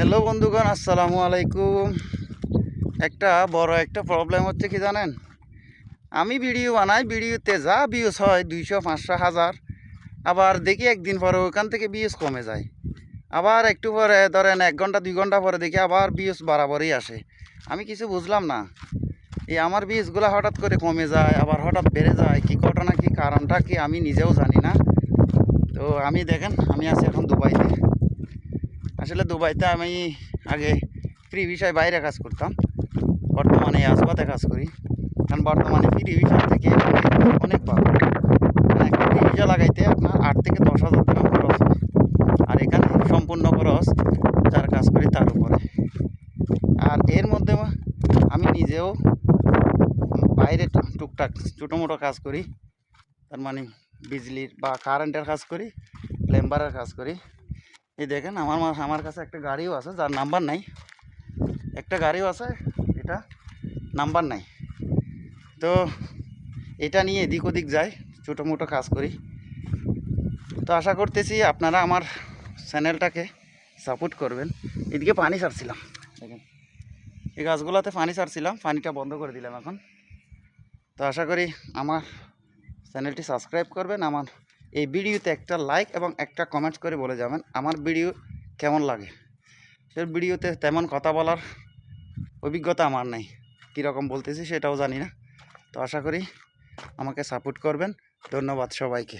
Hello বন্ধুগণ, আসসালামু আলাইকুম। বড় একটা প্রবলেম হচ্ছে কি জানেন, আমি ভিডিও বানাই, ভিডিওতে যা ভিউজ হয় 200, 500, 1000, আবার দেখি একদিন পরে ওখান থেকে ভিউজ কমে যায়। আবার একটু পরে ধরেন 1 ঘন্টা 2 ঘন্টা পরে দেখি আবার ভিউজ বরাবরই আসে। আমি কিছু বুঝলাম না, এই আমার ভিউজগুলো হঠাৎ করে কমে যায় আবার হঠাৎ বেড়ে যায়, কি ঘটনা, কি কারণটা কি আমি নিজেও জানি না। তো দেখেন, আমি আছি এখন দুবাইতে। আসলে দুবাইতে আমি আগে ফ্রি ভিসায় বাইরে কাজ করতাম, বর্তমানে আজবাতে কাজ করি। কারণ বর্তমানে ফ্রি ভিসার থেকে অনেক ভালো। একটা ফ্রি ভিসা লাগাইতে আপনার 8 থেকে 10,000 টাকা খরচ হয়, আর এখানে সম্পূর্ণ খরচ যার কাজ করি তার উপরে। আর এর মধ্যে আমি নিজেও বাইরে টুকটাক ছোটো মোটো কাজ করি, তার মানে বিজলির বা কারেন্টের কাজ করি, প্লাম্বারের কাজ করি। এই দেখেন, আমার কাছে একটা গাড়িও আছে যার নাম্বার নাই, একটা গাড়িও আছে, এটা নাম্বার নাই। তো এটা নিয়ে এদিক ওদিক যাই, ছোটো মোটো কাজ করি। তো আশা করতেছি আপনারা আমার চ্যানেলটাকে সাপোর্ট করবেন। এদিকে পানি ছাড়ছিলাম, দেখেন এই গাছগুলোতে পানি ছাড়ছিলাম, পানিটা বন্ধ করে দিলাম এখন। তো আশা করি আমার চ্যানেলটি সাবস্ক্রাইব করবেন। আমার এই ভিডিওতে একটা লাইক এবং একটা কমেন্টস করে বলে যাবেন আমার ভিডিও কেমন লাগে। সেই ভিডিওতে তেমন কথা বলার অভিজ্ঞতা আমার নেই, কীরকম বলতেছি সেটাও জানি না। তো আশা করি আমাকে সাপোর্ট করবেন। ধন্যবাদ সবাইকে।